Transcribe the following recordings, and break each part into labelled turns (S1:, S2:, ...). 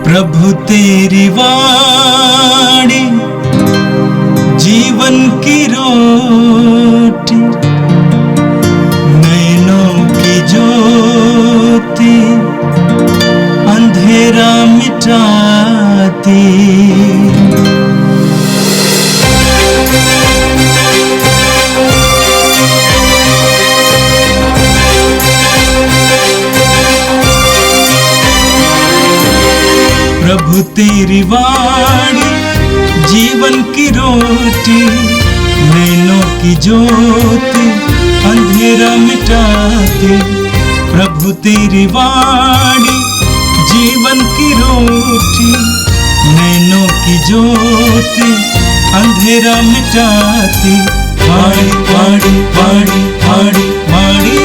S1: प्रभु तेरी वाणी जीवन की रोटी, नैनों की ज्योति अंधेरा मिटाती। प्रभु तेरी वाणी जीवन की रोटी, नैनों की ज्योति अंधेरा मिटाती। प्रभु तेरी वाणी जीवन की रोटी, नैनों की ज्योति अंधेरा मिटाती। वाणी वाणी वाणी वाणी वाणी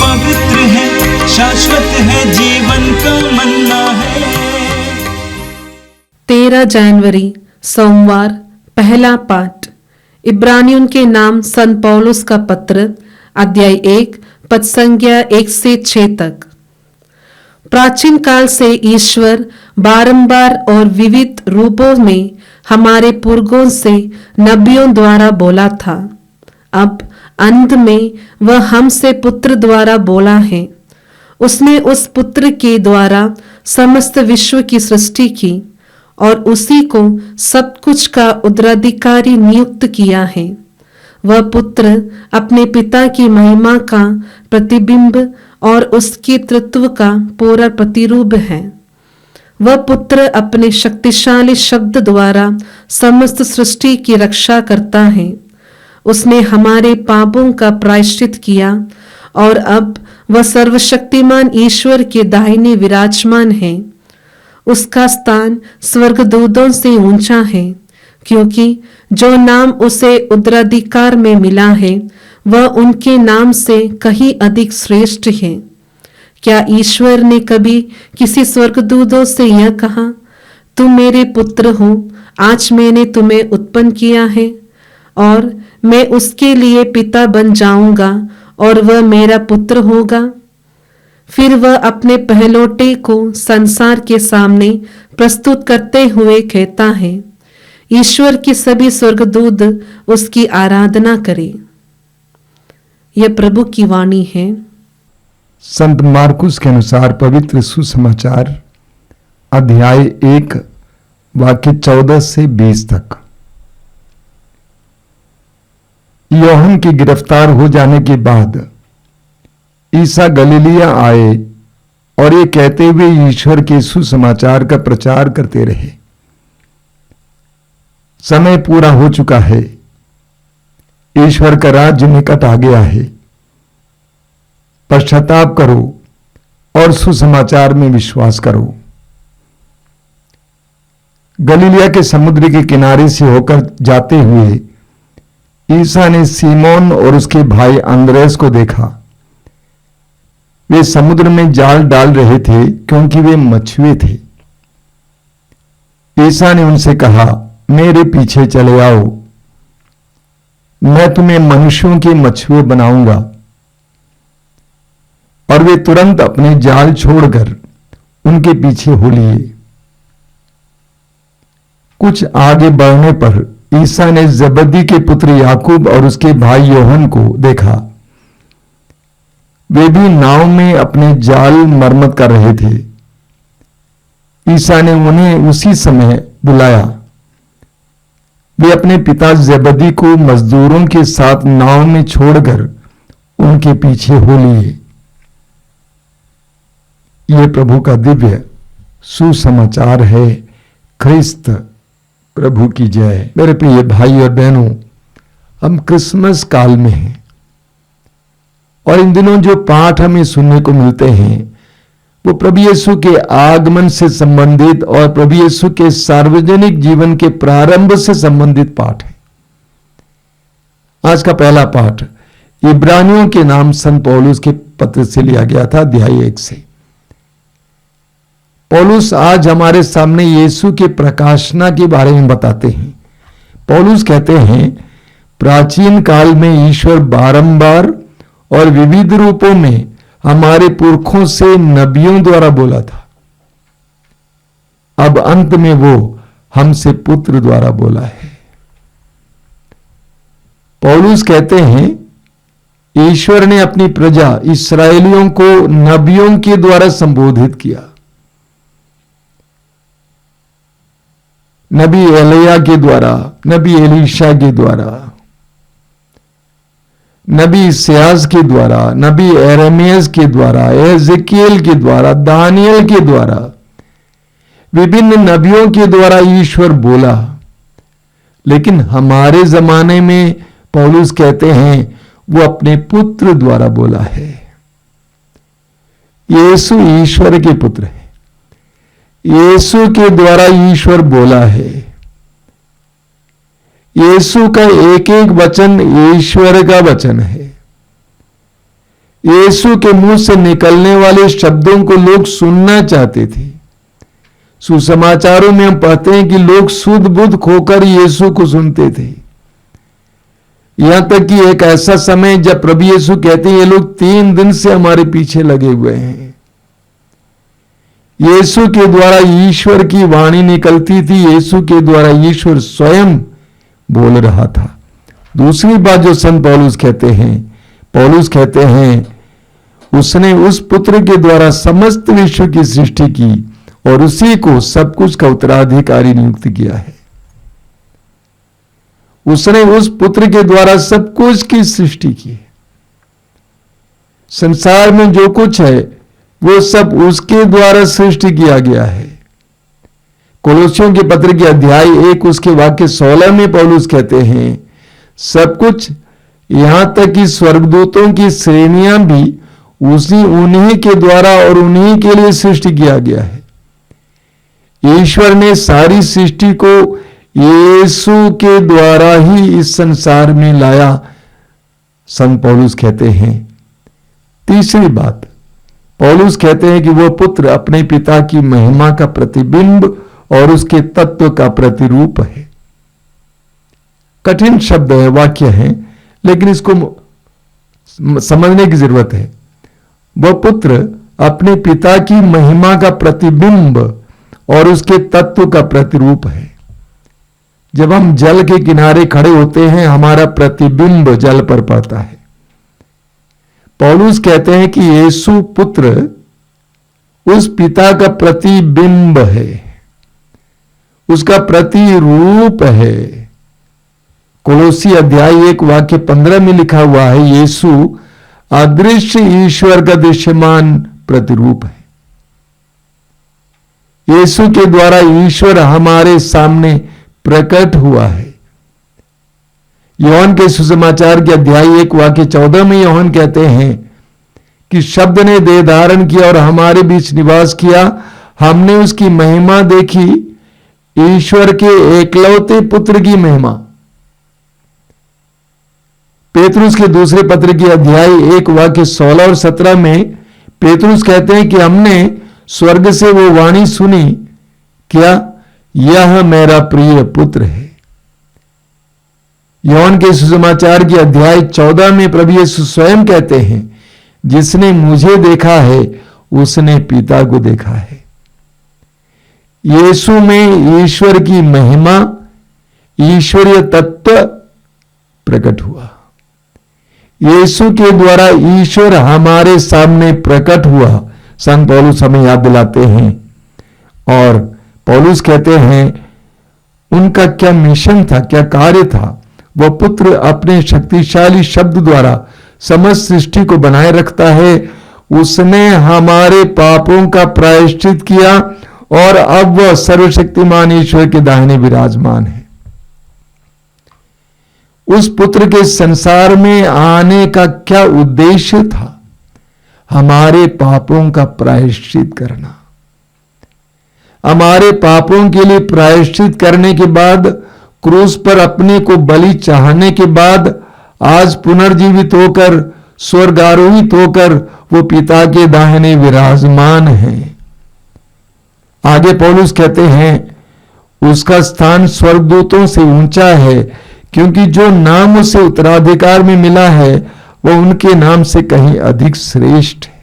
S1: पवित्र है, शाश्वत है, जीवन का मन्ना है।
S2: 13 जनवरी सोमवार। पहला पाठ इब्रानियों के नाम संत पौलुस का पत्र, अध्याय 1 पद संख्या 1 से 6 तक। प्राचीन काल से ईश्वर बारंबार और विविध रूपों में हमारे पूर्वजों से नबियों द्वारा बोला था। अब अंत में वह हमसे पुत्र द्वारा बोला है। उसने उस पुत्र के द्वारा समस्त विश्व की सृष्टि की और उसी को सब कुछ का उत्तराधिकारी नियुक्त किया है। वह पुत्र अपने पिता की महिमा का प्रतिबिंब और उसके तत्व का पूरा प्रतिरूप है। वह पुत्र अपने शक्तिशाली शब्द द्वारा समस्त सृष्टि की रक्षा करता है। उसने हमारे पापों का प्रायश्चित किया और अब वह सर्वशक्तिमान ईश्वर के दाहिने विराजमान है। उसका स्थान स्वर्गदूतों से ऊंचा है, क्योंकि जो नाम उसे उत्तराधिकार में मिला है वह उनके नाम से कहीं अधिक श्रेष्ठ है। क्या ईश्वर ने कभी किसी स्वर्गदूतों से यह कहा, तुम मेरे पुत्र हो, आज मैंने तुम्हें उत्पन्न किया है और मैं उसके लिए पिता बन जाऊंगा और वह मेरा पुत्र होगा? फिर वह अपने पहलौठे को संसार के सामने प्रस्तुत करते हुए कहता है, ईश्वर की सभी स्वर्गदूत उसकी आराधना करें। यह प्रभु की वाणी है।
S3: संत मार्कुस के अनुसार पवित्र सुसमाचार, अध्याय 1 वाक्य 14 से 20 तक। यूहन्ना के गिरफ्तार हो जाने के बाद ईसा गलीलिया आए और ये कहते हुए ईश्वर के सुसमाचार का प्रचार करते रहे, समय पूरा हो चुका है, ईश्वर का राज्य निकट आ गया है, पश्चाताप करो और सुसमाचार में विश्वास करो। गलीलिया के समुद्र के किनारे से होकर जाते हुए ईसा ने सीमोन और उसके भाई अंद्रेस को देखा। वे समुद्र में जाल डाल रहे थे क्योंकि वे मछुए थे। ईसा ने उनसे कहा, मेरे पीछे चले आओ, मैं तुम्हें मनुष्यों के मछुए बनाऊंगा। और वे तुरंत अपने जाल छोड़कर उनके पीछे हो लिए। कुछ आगे बढ़ने पर ईसा ने जबदी के पुत्र याकूब और उसके भाई यूहन्ना को देखा। वे भी नाव में अपने जाल मरम्मत कर रहे थे। ईसा ने उन्हें उसी समय बुलाया। वे अपने पिता जबदी को मजदूरों के साथ नाव में छोड़कर उनके पीछे हो लिए। यह प्रभु का दिव्य सुसमाचार है। ख्रिस्त प्रभु की जय। मेरे प्रिय भाई और बहनों, हम क्रिसमस काल में हैं और इन दिनों जो पाठ हमें सुनने को मिलते हैं वो प्रभु यीशु के आगमन से संबंधित और प्रभु यीशु के सार्वजनिक जीवन के प्रारंभ से संबंधित पाठ है। आज का पहला पाठ इब्रानियों के नाम संत पौलुस के पत्र से लिया गया था, अध्याय 1 से। पौलुस आज हमारे सामने यीशु के प्रकाशना के बारे में बताते हैं। पौलुस कहते हैं, प्राचीन काल में ईश्वर बारंबार और विविध रूपों में हमारे पुरखों से नबियों द्वारा बोला था। अब अंत में वो हमसे पुत्र द्वारा बोला है। पौलुस कहते हैं ईश्वर ने अपनी प्रजा इस्राएलियों को नबियों के द्वारा संबोधित किया। नबी एलिया के द्वारा, नबी एलीशा के द्वारा, नबी इस्यास के द्वारा, नबी यिर्मयाह के द्वारा, एजेकिएल के द्वारा, दानियल के द्वारा, विभिन्न नबियों के द्वारा ईश्वर बोला। लेकिन हमारे जमाने में पौलुस कहते हैं वो अपने पुत्र द्वारा बोला है। यीशु ईश्वर के पुत्र है। यीशु के द्वारा ईश्वर बोला है। यीशु का एक एक वचन ईश्वर का वचन है। यीशु के मुंह से निकलने वाले शब्दों को लोग सुनना चाहते थे। सुसमाचारों में हम पढ़ते हैं कि लोग सुध बुध खोकर यीशु को सुनते थे। यहां तक कि एक ऐसा समय जब प्रभु यीशु कहते हैं ये लोग 3 दिन से हमारे पीछे लगे हुए हैं। यीशु के द्वारा ईश्वर की वाणी निकलती थी। यीशु के द्वारा ईश्वर स्वयं बोल रहा था। दूसरी बात जो संत पौलुस कहते हैं उसने उस पुत्र के द्वारा समस्त विश्व की सृष्टि की और उसी को सब कुछ का उत्तराधिकारी नियुक्त किया है। उसने उस पुत्र के द्वारा सब कुछ की सृष्टि की। संसार में जो कुछ है वो सब उसके द्वारा सृष्टि किया गया है। कोलोसियों के पत्र के अध्याय 1 उसके वाक्य 16 में पौलुस कहते हैं सब कुछ यहां तक कि स्वर्गदूतों की श्रेणियां भी उन्हीं के द्वारा और उन्हीं के लिए सृष्टि किया गया है। ईश्वर ने सारी सृष्टि को यीशु के द्वारा ही इस संसार में लाया, संत पौलुस कहते हैं। तीसरी बात पौलुस कहते हैं कि वो पुत्र अपने पिता की महिमा का प्रतिबिंब और उसके तत्व का प्रतिरूप है। कठिन शब्द है, वाक्य है, लेकिन इसको समझने की जरूरत है। वह पुत्र अपने पिता की महिमा का प्रतिबिंब और उसके तत्व का प्रतिरूप है। जब हम जल के किनारे खड़े होते हैं हमारा प्रतिबिंब जल पर पड़ता है। पौलुस कहते हैं कि यीशु पुत्र उस पिता का प्रतिबिंब है, उसका प्रतिरूप है। कोलोसी अध्याय 1 वाक्य 15 में लिखा हुआ है यीशु अदृश्य ईश्वर का दृश्यमान प्रतिरूप है। यीशु के द्वारा ईश्वर हमारे सामने प्रकट हुआ है। योहन के सुसमाचार के अध्याय 1 वाक्य 14 में योहन कहते हैं कि शब्द ने देह धारण किया और हमारे बीच निवास किया, हमने उसकी महिमा देखी, ईश्वर के एकलौते पुत्र की महिमा। पेतरुस के दूसरे पत्र के अध्याय 1 वाक्य 16 और 17 में पेतरुस कहते हैं कि हमने स्वर्ग से वो वाणी सुनी, क्या यह मेरा प्रिय पुत्र है। योहन के सुसमाचार के अध्याय 14 में प्रभु यीशु स्वयं कहते हैं जिसने मुझे देखा है उसने पिता को देखा है। यीशु में ईश्वर की महिमा, ईश्वरीय तत्व प्रकट हुआ। यीशु के द्वारा ईश्वर हमारे सामने प्रकट हुआ, संत पौलुस हमें याद दिलाते हैं। और पौलुस कहते हैं उनका क्या मिशन था, क्या कार्य था। वह पुत्र अपने शक्तिशाली शब्द द्वारा समस्त सृष्टि को बनाए रखता है। उसने हमारे पापों का प्रायश्चित किया और अब वह सर्वशक्तिमान ईश्वर के दाहिने विराजमान है। उस पुत्र के संसार में आने का क्या उद्देश्य था? हमारे पापों का प्रायश्चित करना। हमारे पापों के लिए प्रायश्चित करने के बाद, क्रूस पर अपने को बलि चाहने के बाद, आज पुनर्जीवित होकर, स्वर्गारोहित होकर वो पिता के दाहिने विराजमान हैं। आगे पौलुस कहते हैं उसका स्थान स्वर्गदूतों से ऊंचा है, क्योंकि जो नाम उसे उत्तराधिकार में मिला है वह उनके नाम से कहीं अधिक श्रेष्ठ है।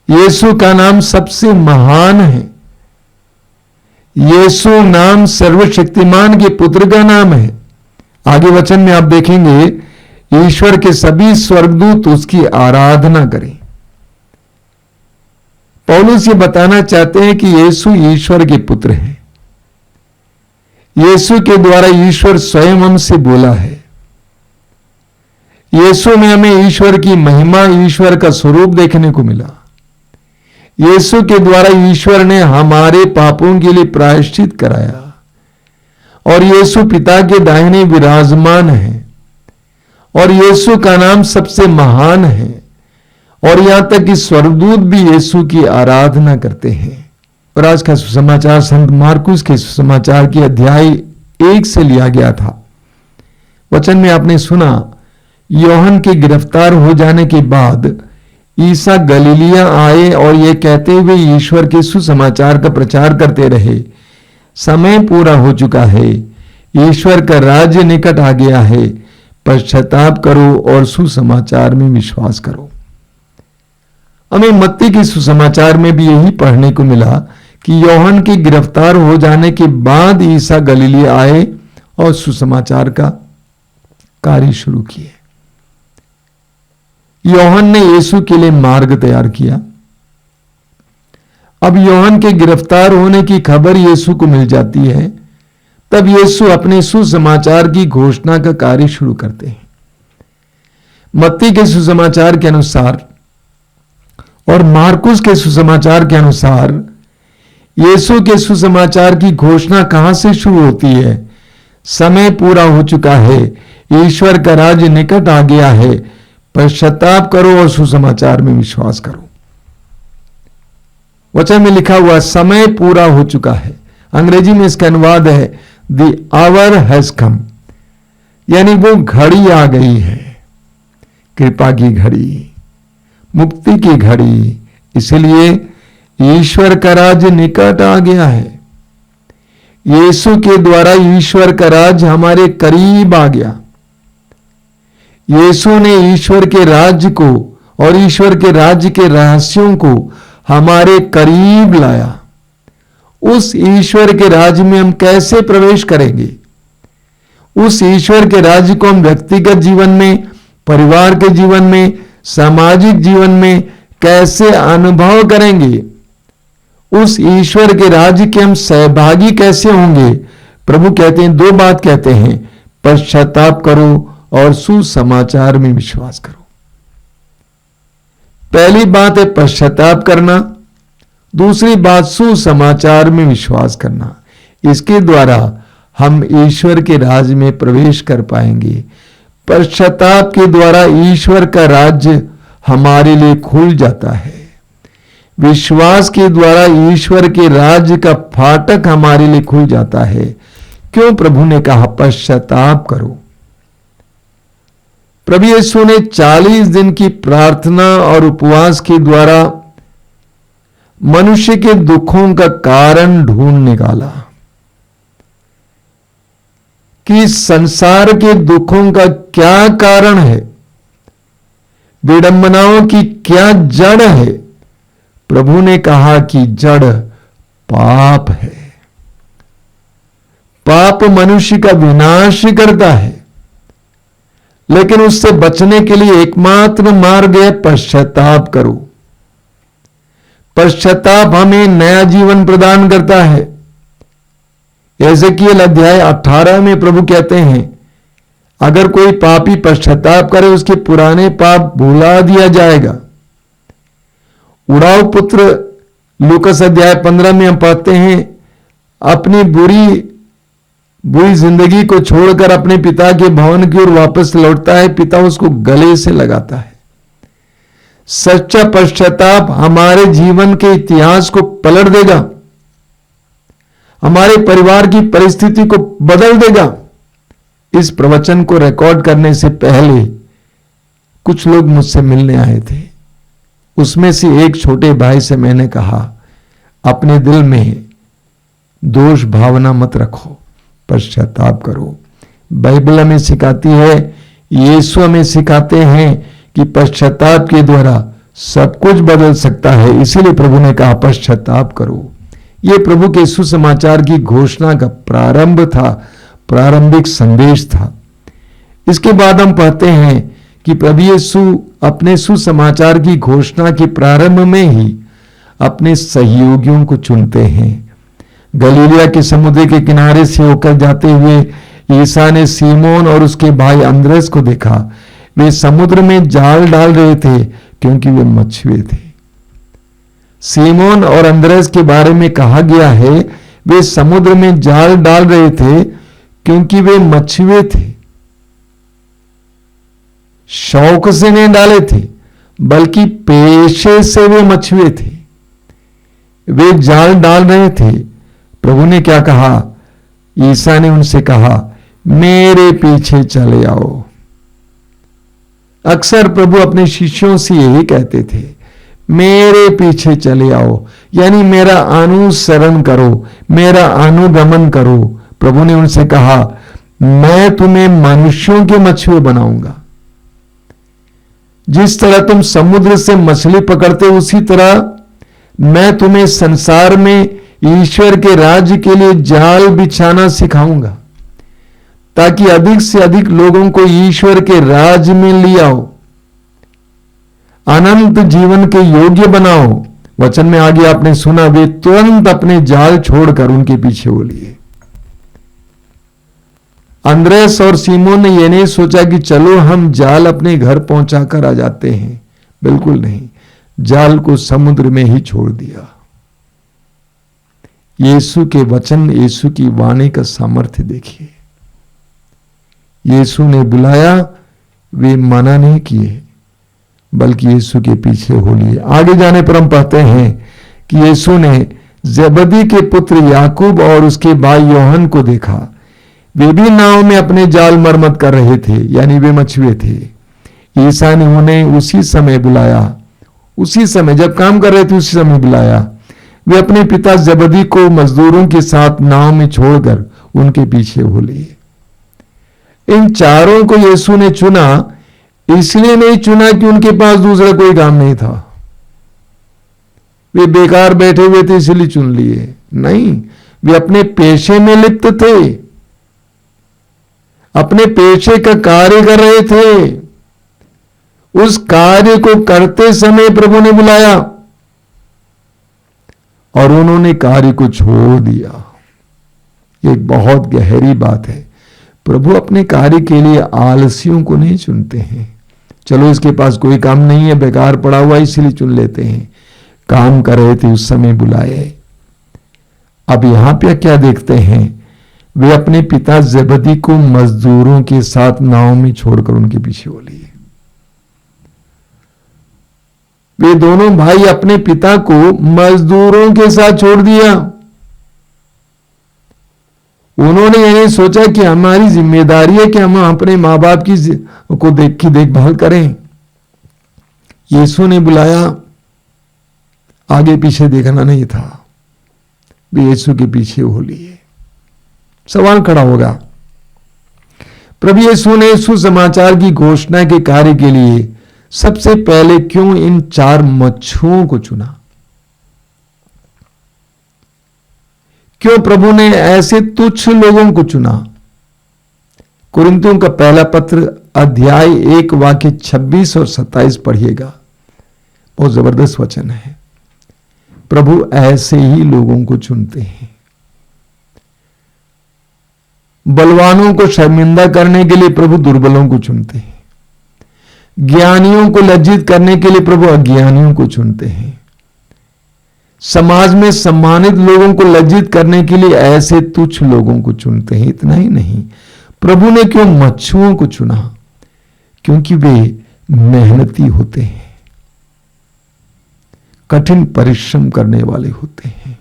S3: यीशु का नाम सबसे महान है। यीशु नाम सर्वशक्तिमान के पुत्र का नाम है। आगे वचन में आप देखेंगे ईश्वर के सभी स्वर्गदूत उसकी आराधना करें। पौलुस ये बताना चाहते हैं कि यीशु ईश्वर के पुत्र हैं। यीशु के द्वारा ईश्वर स्वयं हमसे बोला है। यीशु में हमें ईश्वर की महिमा, ईश्वर का स्वरूप देखने को मिला। यीशु के द्वारा ईश्वर ने हमारे पापों के लिए प्रायश्चित कराया और यीशु पिता के दाहिने विराजमान है और यीशु का नाम सबसे महान है और यहां तक कि स्वर्गदूत भी यीशु की आराधना करते हैं। और आज का सुसमाचार संत मार्कुस के सुसमाचार की अध्याय 1 से लिया गया था। वचन में आपने सुना, योहन के गिरफ्तार हो जाने के बाद ईसा गलीलिया आए और ये कहते हुए ईश्वर के सुसमाचार का प्रचार करते रहे, समय पूरा हो चुका है, ईश्वर का राज्य निकट आ गया है, पश्चाताप करो और सुसमाचार में विश्वास करो। हमें मत्ती के सुसमाचार में भी यही पढ़ने को मिला कि योहन के गिरफ्तार हो जाने के बाद ईसा गलीलिया आए और सुसमाचार का कार्य शुरू किए। योहन ने यीशु के लिए मार्ग तैयार किया। अब योहन के गिरफ्तार होने की खबर यीशु को मिल जाती है, तब यीशु अपने सुसमाचार की घोषणा का कार्य शुरू करते हैं। मत्ती के सुसमाचार के अनुसार और मार्कुस के सुसमाचार के अनुसार यीशु के सुसमाचार की घोषणा कहां से शुरू होती है? समय पूरा हो चुका है, ईश्वर का राज्य निकट आ गया है, पश्चाताप करो और सुसमाचार में विश्वास करो। वचन में लिखा हुआ समय पूरा हो चुका है। अंग्रेजी में इसका अनुवाद है द आवर हैज कम, यानी वो घड़ी आ गई है, कृपा की घड़ी, मुक्ति की घड़ी। इसलिए ईश्वर का राज्य निकट आ गया है। यीशु के द्वारा ईश्वर का राज्य हमारे करीब आ गया। यीशु ने ईश्वर के राज्य को और ईश्वर के राज्य के रहस्यों को हमारे करीब लाया। उस ईश्वर के राज्य में हम कैसे प्रवेश करेंगे? उस ईश्वर के राज्य को हम व्यक्तिगत जीवन में, परिवार के जीवन में, सामाजिक जीवन में कैसे अनुभव करेंगे? उस ईश्वर के राज्य के हम सहभागी कैसे होंगे? प्रभु कहते हैं, 2 बात कहते हैं, पश्चाताप करो और सुसमाचार में विश्वास करो। पहली बात है पश्चाताप करना, दूसरी बात सुसमाचार में विश्वास करना। इसके द्वारा हम ईश्वर के राज्य में प्रवेश कर पाएंगे। पश्चाताप के द्वारा ईश्वर का राज्य हमारे लिए खुल जाता है। विश्वास के द्वारा ईश्वर के राज्य का फाटक हमारे लिए खुल जाता है। क्यों प्रभु ने कहा पश्चाताप करो? प्रभु यीशु ने 40 दिन की प्रार्थना और उपवास के द्वारा मनुष्य के दुखों का कारण ढूंढ निकाला कि संसार के दुखों का क्या कारण है, विडंबनाओं की क्या जड़ है। प्रभु ने कहा कि जड़ पाप है। पाप मनुष्य का विनाश करता है, लेकिन उससे बचने के लिए एकमात्र मार्ग है पश्चाताप करो। पश्चाताप हमें नया जीवन प्रदान करता है। एजेकियल अध्याय 18 में प्रभु कहते हैं, अगर कोई पापी पश्चाताप करे उसके पुराने पाप भुला दिया जाएगा। उड़ाऊ पुत्र लूकस अध्याय 15 में हम पाते हैं, अपनी बुरी जिंदगी को छोड़कर अपने पिता के भवन की ओर वापस लौटता है। पिता उसको गले से लगाता है। सच्चा पश्चाताप हमारे जीवन के इतिहास को पलट देगा, हमारे परिवार की परिस्थिति को बदल देगा। इस प्रवचन को रिकॉर्ड करने से पहले कुछ लोग मुझसे मिलने आए थे। उसमें से एक छोटे भाई से मैंने कहा, अपने दिल में दोष भावना मत रखो, पश्चाताप करो। बाइबल हमें सिखाती है, यीशु हमें सिखाते हैं कि पश्चाताप के द्वारा सब कुछ बदल सकता है। इसीलिए प्रभु ने कहा पश्चाताप करो। यह प्रभु के सुसमाचार की घोषणा का प्रारंभ था, प्रारंभिक संदेश था। इसके बाद हम पढ़ते हैं कि प्रभु यीशु अपने सुसमाचार की घोषणा के प्रारंभ में ही अपने सहयोगियों को चुनते हैं। गलीलिया के समुद्र के किनारे से होकर जाते हुए ईसा ने सीमोन और उसके भाई अंद्रेस को देखा। वे समुद्र में जाल डाल रहे थे क्योंकि वे मछुए थे। सीमोन और अंद्रेस के बारे में कहा गया है वे समुद्र में जाल डाल रहे थे क्योंकि वे मछुए थे। शौक से नहीं डाले थे, बल्कि पेशे से वे मछुए थे। वे जाल डाल रहे थे। प्रभु ने क्या कहा? ईसा ने उनसे कहा, मेरे पीछे चले आओ। अक्सर प्रभु अपने शिष्यों से यही कहते थे, मेरे पीछे चले आओ, यानी मेरा अनुसरण करो, मेरा अनुगमन करो। प्रभु ने उनसे कहा, मैं तुम्हें मनुष्यों के मछुए बनाऊंगा। जिस तरह तुम समुद्र से मछली पकड़ते उसी तरह मैं तुम्हें संसार में ईश्वर के राज्य के लिए जाल बिछाना सिखाऊंगा, ताकि अधिक से अधिक लोगों को ईश्वर के राज्य में ले आओ, अनंत जीवन के योग्य बनाओ। वचन में आगे आपने सुना, वे तुरंत अपने जाल छोड़कर उनके पीछे हो लिए। अंद्रेस और सीमोन ने यह नहीं सोचा कि चलो हम जाल अपने घर पहुंचाकर आ जाते हैं। बिल्कुल नहीं, जाल को समुद्र में ही छोड़ दिया। यीशु के वचन, यीशु की वाणी का सामर्थ्य देखिए। यीशु ने बुलाया, वे मना नहीं किए, बल्कि यीशु के पीछे हो लिए। आगे जाने पर हम पढ़ते हैं कि यीशु ने जेबदी के पुत्र याकूब और उसके भाई योहन को देखा। वे भी नाव में अपने जाल मरम्मत कर रहे थे, यानी वे मछुए थे। ईसा ने उन्हें उसी समय बुलाया, उसी समय जब काम कर रहे थे उसी समय बुलाया। वे अपने पिता जेबदी को मजदूरों के साथ नाव में छोड़कर उनके पीछे हो लिए। इन चारों को यीशु ने चुना, इसलिए नहीं चुना कि उनके पास दूसरा कोई काम नहीं था, वे बेकार बैठे हुए थे इसलिए चुन लिए। नहीं, वे अपने पेशे में लिप्त थे, अपने पेशे का कार्य कर रहे थे। उस कार्य को करते समय प्रभु ने बुलाया और उन्होंने कार्य को छोड़ दिया। एक बहुत गहरी बात है। प्रभु अपने कार्य के लिए आलसियों को नहीं चुनते हैं। चलो इसके पास कोई काम नहीं है, बेकार पड़ा हुआ, इसलिए चुन लेते हैं। काम कर रहे थे उस समय बुलाए। अब यहां पे क्या देखते हैं? वे अपने पिता जेबदी को मजदूरों के साथ नाव में छोड़कर उनके पीछे हो लिए। वे दोनों भाई अपने पिता को मजदूरों के साथ छोड़ दिया। उन्होंने ये नहीं सोचा कि हमारी जिम्मेदारी है कि हम अपने मां बाप की देखभाल करें। यीशु ने बुलाया, आगे पीछे देखना नहीं था। वे यीशु के पीछे हो लिए। सवाल खड़ा होगा, प्रभु यीशु ने सुसमाचार की घोषणा के कार्य के लिए सबसे पहले क्यों इन 4 मछुओं को चुना? क्यों प्रभु ने ऐसे तुच्छ लोगों को चुना? कुरिन्थियों का पहला पत्र अध्याय 1 वाक्य 26 और 27 पढ़िएगा, बहुत जबरदस्त वचन है। प्रभु ऐसे ही लोगों को चुनते हैं। बलवानों को शर्मिंदा करने के लिए प्रभु दुर्बलों को चुनते हैं। ज्ञानियों को लज्जित करने के लिए प्रभु अज्ञानियों को चुनते हैं। समाज में सम्मानित लोगों को लज्जित करने के लिए ऐसे तुच्छ लोगों को चुनते हैं। इतना ही नहीं, प्रभु ने क्यों मछुओं को चुना? क्योंकि वे मेहनती होते हैं, कठिन परिश्रम करने वाले होते हैं,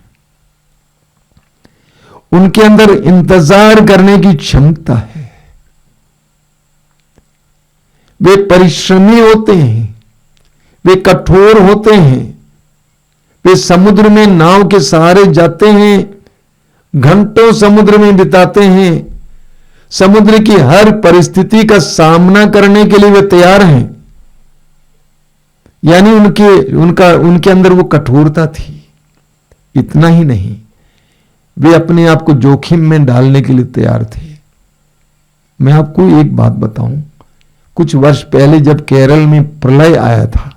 S3: उनके अंदर इंतजार करने की क्षमता है, वे परिश्रमी होते हैं, वे कठोर होते हैं, वे समुद्र में नाव के सहारे जाते हैं, घंटों समुद्र में बिताते हैं, समुद्र की हर परिस्थिति का सामना करने के लिए वे तैयार हैं। यानी उनके अंदर वो कठोरता थी। इतना ही नहीं, वे अपने आप को जोखिम में डालने के लिए तैयार थे। मैं आपको एक बात बताऊं, कुछ वर्ष पहले जब केरल में प्रलय आया था,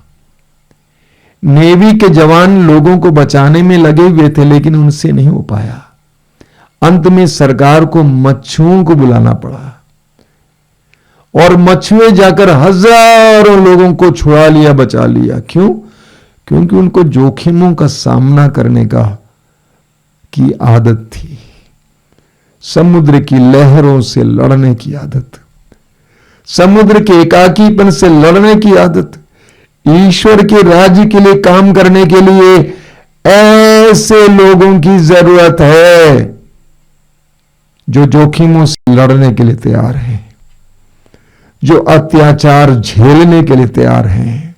S3: नेवी के जवान लोगों को बचाने में लगे हुए थे, लेकिन उनसे नहीं हो पाया। अंत में सरकार को मच्छुओं को बुलाना पड़ा और मछुए जाकर हजारों लोगों को छुड़ा लिया, बचा लिया। क्यों? क्योंकि उनको जोखिमों का सामना करने की आदत थी, समुद्र की लहरों से लड़ने की आदत, समुद्र के एकाकीपन से लड़ने की आदत। ईश्वर के राज्य के लिए काम करने के लिए ऐसे लोगों की जरूरत है जो जोखिमों से लड़ने के लिए तैयार हैं, जो अत्याचार झेलने के लिए तैयार हैं।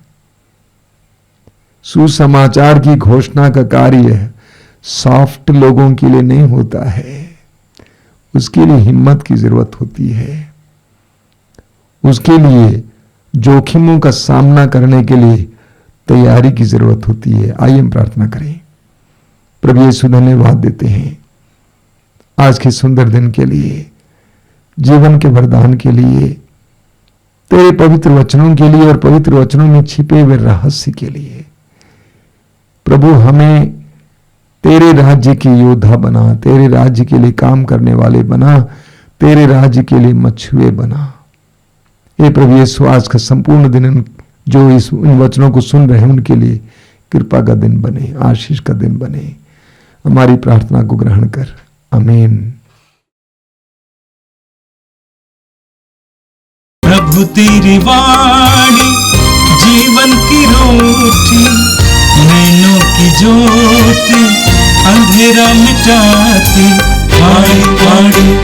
S3: सुसमाचार की घोषणा का कार्य सॉफ्ट लोगों के लिए नहीं होता है, उसके लिए हिम्मत की जरूरत होती है, उसके लिए जोखिमों का सामना करने के लिए तैयारी की जरूरत होती है। आइए हम प्रार्थना करें। प्रभु यीशु धन्यवाद देते हैं आज के सुंदर दिन के लिए, जीवन के वरदान के लिए, तेरे पवित्र वचनों के लिए और पवित्र वचनों में छिपे हुए रहस्य के लिए। प्रभु हमें तेरे राज्य के योद्धा बना, तेरे राज्य के लिए काम करने वाले बना, तेरे राज्य के लिए मछुए बना। ये प्रभु यीशु आज का संपूर्ण दिन जो इन वचनों को सुन रहे हैं उनके लिए कृपा का दिन बने, आशीष का दिन बने। हमारी प्रार्थना को ग्रहण कर, आमीन।
S1: प्रभु तेरी वाणी जीवन की रोटी, नैनों की ज्योति अंधेरा मिटाती। वाणी वाणी